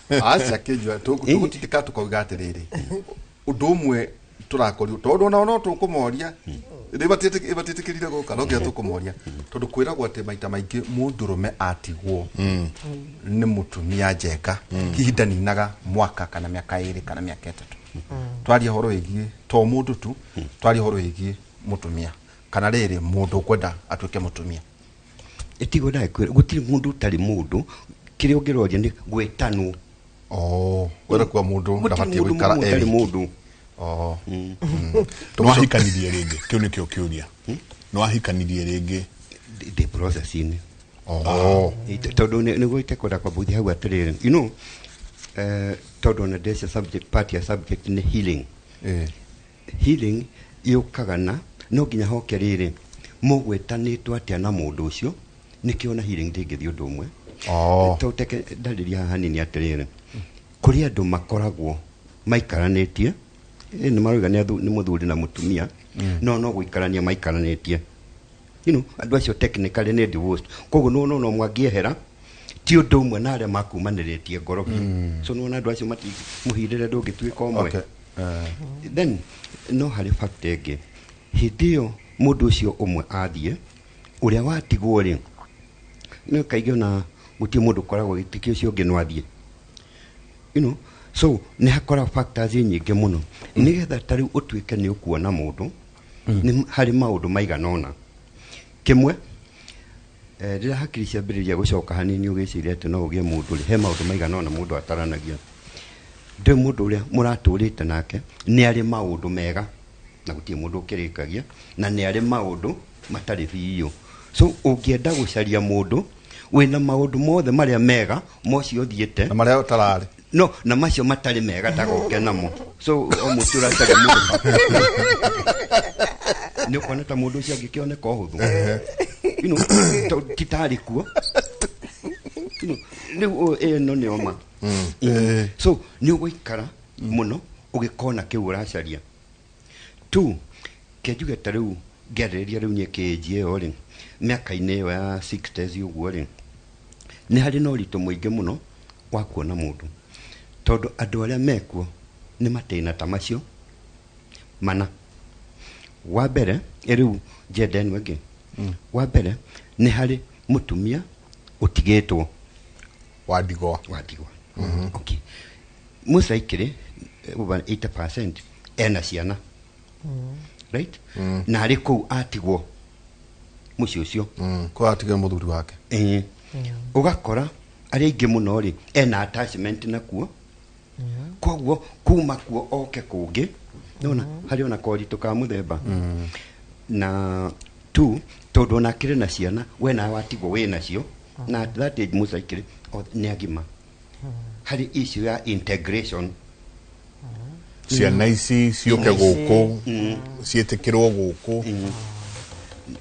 Acha kejwa tugutikika tukoiga atiriri undu umwe turakori tondu no tukumoria ibatitikerire guka no gia tukumoria tondu kwiragwo ati maita maingi mundurume atigwo ni mutumia njenga ihinda ninaga mwaka kana miaka 2 kana miaka 3 twaria horo igie to mundu tu twaria horo igie mutumia kana riri mundu kwenda atuike mutumia itigo dai gutiri mundu tari mundu kiri ongeroria ni gwetanu kwenda kwa mundu ndabati gwikara tari mundu no ahikanirie ringi kiu ni kio kiuria no ahikanirie ringi the process ini tondu ni goite koda kwa buthi hau atiriri tondu na this subject part ya subject ni healing healing yukagana no ginya hoke riri mugwetanitwo atia na mundu ucio nikio na healing ndingithi undu umwe to teke dalili haha nini atiriri kuri andu makoragwo maikaranetie ni maruga ni muthuri na mutumia no guikarania maikaranetie andu acio technically ni divorced koguo no mwangiehera ti undu umwe na aria makumaniretie ngoro so no andu acio mati muhindire ndungituika umwe then no hari fact ege hidio mundu ucio umwe athie uria watigwo ri no kaigio na guti mundu koragwo gitikio ucio ungi no athie so ni hakora factors nyingi muno nigetha tari utuike ni ukuona mundu ni hari maundu maiganona kimwe rira hakiri ciambiriria gucoka hanini ugiciria ati no ugie mundu ri he maundu maiganona mundu ataranagia ndi mundu uria muraturite nake ni ari maundu mega na gutie mundu ukirikagia na ni ari maundu matari biyo so ungienda gucaria mundu wina maundu mothe maria mega mocio thiete na maria utarari no na macio matari mega tagoke namo so omutura tari mundu ni ukona ta mundu ucio angikioneka uhuthu kitari kuo no ni oma so ni uguikara muno ugikona kiu uracaria tu kejuge tariu gereria riu nyekejie ori miaka-ini iyo ya 60s uguo ri ni hari no ritu muingi muno wa kuona mundu tondu andu aria mekuo ni matina ta macio mana wa mbere riu jeden wege wa mbere ni hari mutumia utigitwo wadigwa okay musaikire over 80% ena ciana right na hari ku atigwo mucio ucio ko atige muthuri wake ugakora ari ingi muno ri ena attachment nakuo koguo kuma kuo oke kungi nona hari ona koritu ka muthemba na tu tondu na kire na ciana wena watigwo wena cio na at that age musaikire ni agima hari issue ya integration ciana ici cioke guku cietikirwo guku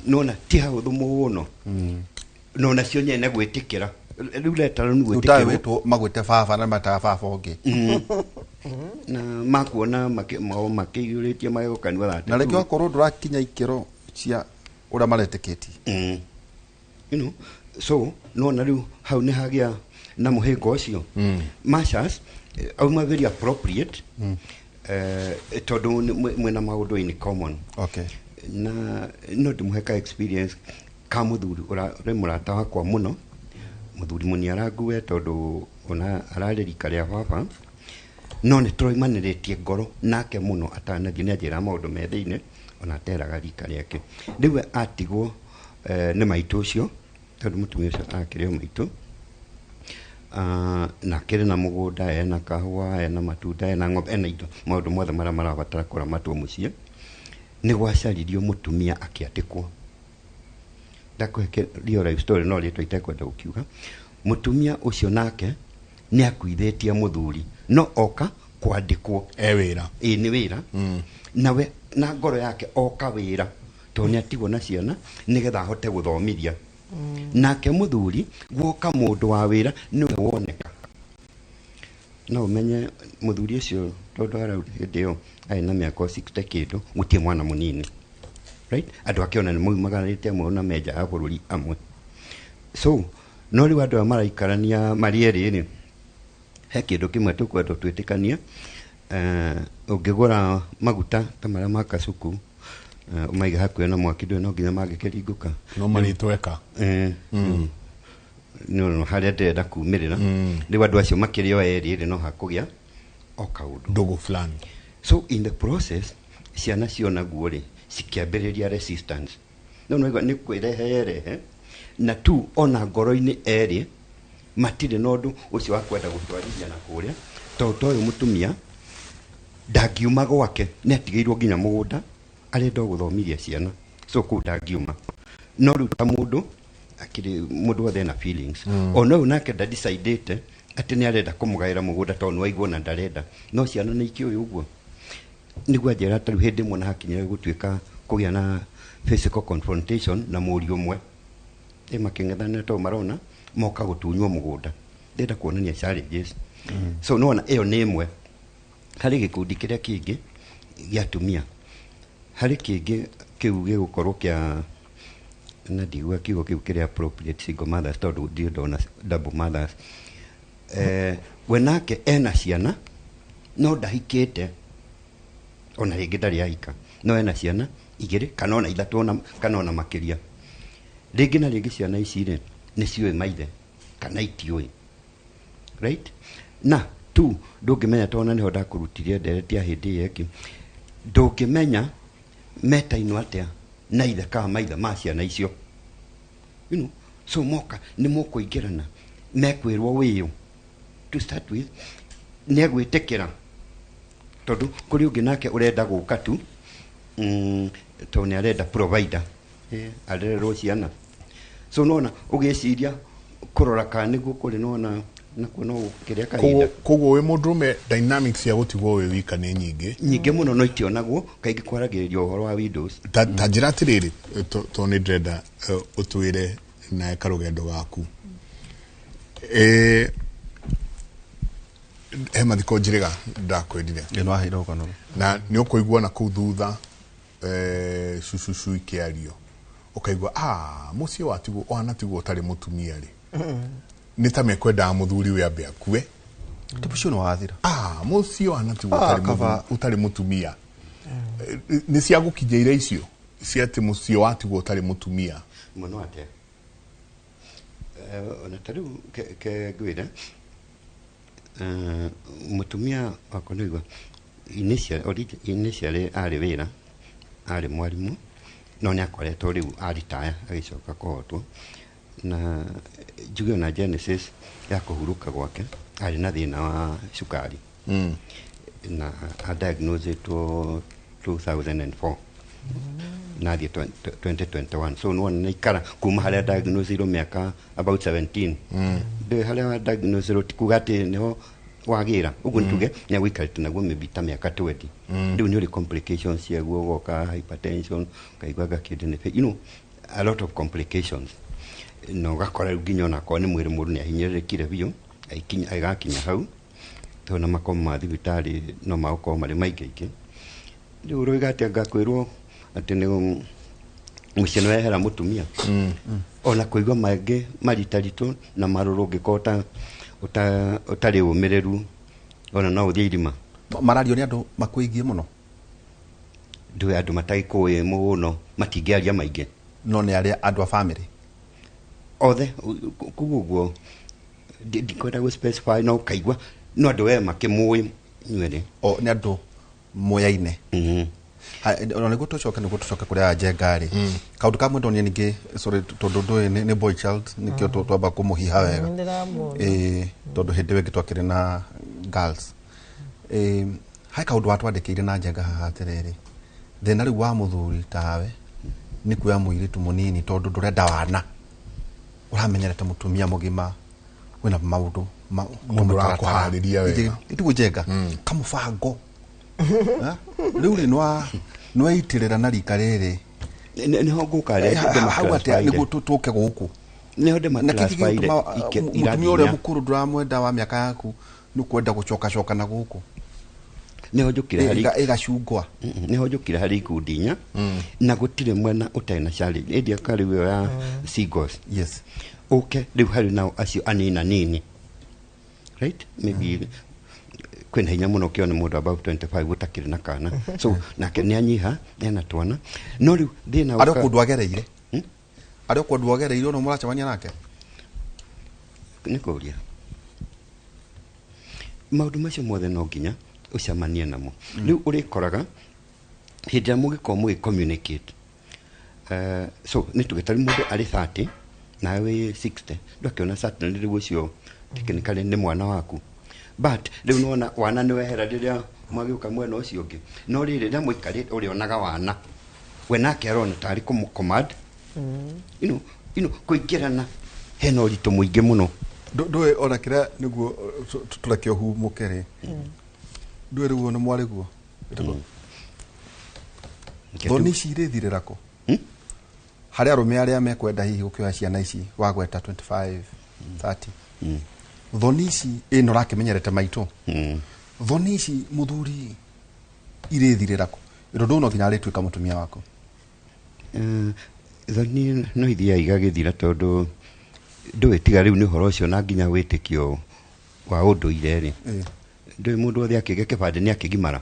nona ti hahuthu muno nona cio nyene gwitikira riu letara ni gwitikira utawe magwite baba na mata baba ungi na makuona makiyuritie mayokanwa thate na rekio akorwo ndurakinya ikero cia ura maretiketi so nona riu hau ni hagia na muhingo ucio mashas auma very appropriate tondu mwena maundu in common okay na no ndimuheka experience ka muthuri ura murata wakwa muno muthuri muni arague tondu ona araririka ria baba no ni troimaniretie ngoro nake muno atanathi ni njira maundu me thiine ona teraga rika riake riu atigwo ni maitu ucio tondu mutumia ucio akire maitu na kire na mugunda ena kahua ena matunda ena ng'ombe ena indo maundu mothe maria marabatara kuramatwo mucie ni gwacaririo mutumia akiatikwo ndakweke rio life story no rito itekwenda ukiuga mutumia ucio nake ni akuithetie muthuri no oka kwandikwo wira ni wira nawe na ngoro yake oka wira to ni atigwo na ciana nigetha hote guthomithia nake muthuri gwoka mundu wa wira ni woneka no umenye muthuri ucio tondu ara ndio aina miaka 60 kindu gutie mwana munini right andu akiona ni mumagarite amwe na meja ya bururi amwe so no ri wandu maraikarania marieri ni he kindu kimwe tukwenda twitikania ungigura maguta ta maria makasuku umaiga hakuhe na mwaki ndwe no nginya mangĩkĩringũka no maritweka no harĩa ndĩrenda kumĩrĩra rĩu andũ acio makĩrĩ o erĩ no hakũgĩa o kaũndũ ndogo fulani. So in the process ciana cionaguo rĩ cikĩambĩrĩria resistance no nĩ kwĩrehe na tu ona ngoro-inĩ erĩ matirĩ na ũndũ ũcio wa kwenda gũtwarithia na kũrĩa tondũ ũyũ mũtumia ndangiuma gwake nĩ atigĩirwo nginya mũgũnda arenda gũthomithia ciana so kũu ndangiuma no rĩu ta mũndũ akĩrĩ mũndũ wothe na feelings ona ũyũ nake ndadecidĩte atĩ nĩ arenda kũmũgaĩra mũgũnda tondũ nĩwaiguo na ndarenda no ciana nĩ ikĩũĩ ũguo nĩguo anjĩra tarĩu hĩndĩ ĩmwe na hakinyire gũtuĩka kũgĩa na physical confrontation na mũriũ ũmwe makĩng'ethanĩra tondũ marona moka gũtunywo mũgũnda ndĩrenda kuonania challenges so nĩwona ĩyo nĩ ĩmwe harĩ gĩkundi kĩrĩa kĩngĩ gĩa atumia harĩ kĩngĩ kĩu gĩgũkorwo kĩa na ndigua kiugo kĩu kĩrĩ appropriate single mothers tondũ ndirĩ ndona double mothers we nake ena ciana no ndahikĩte ona rĩngĩ ndarĩ ahika no ena ciana igĩrĩ kana ona ithatũ kana ona makĩria rĩngĩ na rĩngĩ ciana ici rĩ nĩ ciũĩ maithe kana itiũĩ right na tu ndũngĩmenya tondũ nĩho ndakũrutirie nderetia hĩndĩ ĩyo ĩngĩ ndũngĩmenya metainwo atĩa na ithe kana maithe ma ciana icio so moka nĩ mũkũingĩrana mekwĩrwo wĩyo to start with nĩ egwĩtĩkĩra tondũ kũrĩ ũngĩ nake ũrenda gũka tu tondũ nĩ arenda provider arererwo ciana so nona ũgĩciria kũrora kana nĩguo kũrĩ nona nakuo no kĩrĩa kahinda koguo wĩ mũndũrũme dynamics cia gũtigwo wĩ wika nĩ nyingĩ mũno no itionagwo kaingĩ kwaragĩrĩrio ũhoro wa windows ta njĩra atĩrĩrĩ tondũ nĩ ndĩrenda ũtwĩre na karũgendo gaku he mathiko njĩrĩga ndakwendire na nĩ ũkũigua na kũu thutha cucucu ikĩario ũkaigua mũciĩ watigwo wanatigwo ũtarĩ mũtumia rĩ nĩ ta mekwendaga mũthuri we ambe akue ũcio nĩ wathira mũciĩ wanatigwo ũtarĩ mũtumia nĩ ciagũkinyĩire icio cia atĩ mũciĩ watigwo ũtarĩ mũtumia mũno atĩa ona ta rĩu ngwĩra mũtumia wakwa nĩguo initially arĩ wĩra arĩ mwarimũ no nĩ akoretwo rĩu aritaya agĩcoka kũhotwo na njuge ona genesis ya kũhurũka gwake arĩ na thĩna wa cukari na adiagnosetwo 2004 na thiĩ 2021 so nĩ ikara kuma harĩa diagnoseirwo mĩaka about 17 ndĩ harĩa diagnoseirwo kuga atĩ nĩho wagĩra ũguo nĩtuge nĩ agũikarĩte naguo maybe ta mĩaka 20 rĩu nĩ ũrĩ complications ciaguo goka hypertension kaigua gakĩndĩ a lot of complications no gakora rĩu nginya onakorwo nĩ mwĩrĩ mũndũ nĩ ahinyĩrĩrĩkire biũ agakinya hau tondũ na makoma ma thibitarĩ no magũkorwo marĩ maingĩ rĩu rũiga atĩ ngakwĩrwo atĩ nĩ mũciĩ nĩ wehera mũtumia ona kũigua mangĩ maritaritũ na marũrũ ũngĩkorwo ũtarĩ ũmĩrĩru ona no ũthiĩ irima marario nĩ andũ makwĩgie mũno ndũĩ andũ matagĩkũĩ mũno matingĩaria maingĩ no nĩ arĩa andũ a family othe kuguo ndikwenda gũspecify no kaigua no andũ we makĩmũĩ nywere nĩ andũ mũyaine ona nĩguo tũcoke kũrĩa Njenga-rĩ kaũndũ kamwe ndonire ningĩ sorry tondũ ndũĩ nĩ boy child nĩkĩo twamba kũmũhiha wega tondũ hĩndĩ ĩyo ĩngĩ twakĩrĩ na girls hai kaũndũ watwandĩkĩire na Njenga haha atĩrĩrĩ thĩna rĩu wa mũthuri tawe nĩ kuoya mũirĩtu mũnini tondũ ndũrenda wana ũramenyerete mũtumia mũgima wĩna maũndũ mũndũ ũrakũharĩria wega ĩtiguo Njenga kamũbango rĩu rĩ nĩ waitĩrĩra na rika rĩrĩ nĩho ngũka hau atĩa nĩguo tũke gũkũ mũtumia ũrĩa mũkũrũ ndũramwenda wa mĩaka yaku nĩ kwenda gũcoka na gũkũ nĩho njũkire harĩ ĩgacungwa nĩho njũkire harĩ ikundi inya na gũtirĩ mwena ũtarĩ na challenge ĩndĩ akarĩ ĩyo ya singles okay riu hari nao acio anina nini, right? Maybe kwina hinya muno kione mundu about 25 utakiri na kana, so nake ni anyiha ena twana no riu thina ari kundu agereire ari kundu agereire no muracemania nake ni kuria maundu macio mothe no nginya ucemanie namo. Riu urikoraga hindi ya mugiko mugi communicate so ni tugitari mundu ari 30 nawe 60 ndokiona certainly riu ucio technically ni mwana waku, but riu nona wana ni wehera riria magiuka mwena ucio ungi no riri na muikari urionaga wana we nake arona tari command you know kuingirana hena uritu muingi muno nduwe ona kira niguo turakio hu mukere nduwe riu no mwari guo thoni cirithirira ko hari arume aria mekwenda hihi gukioya ciana ici wagweta 25 30 thoni ici ino rakimenyerete maitu thoni ici muthuri irithirira ko ndo no nginya ritwika mutumia wako thoni no ithia igagithira tondu nduwe tiga riu ni horo ucio na nginya witikio wa unduire ri nduwe mundu othe akige kibande ni akigimara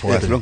for as long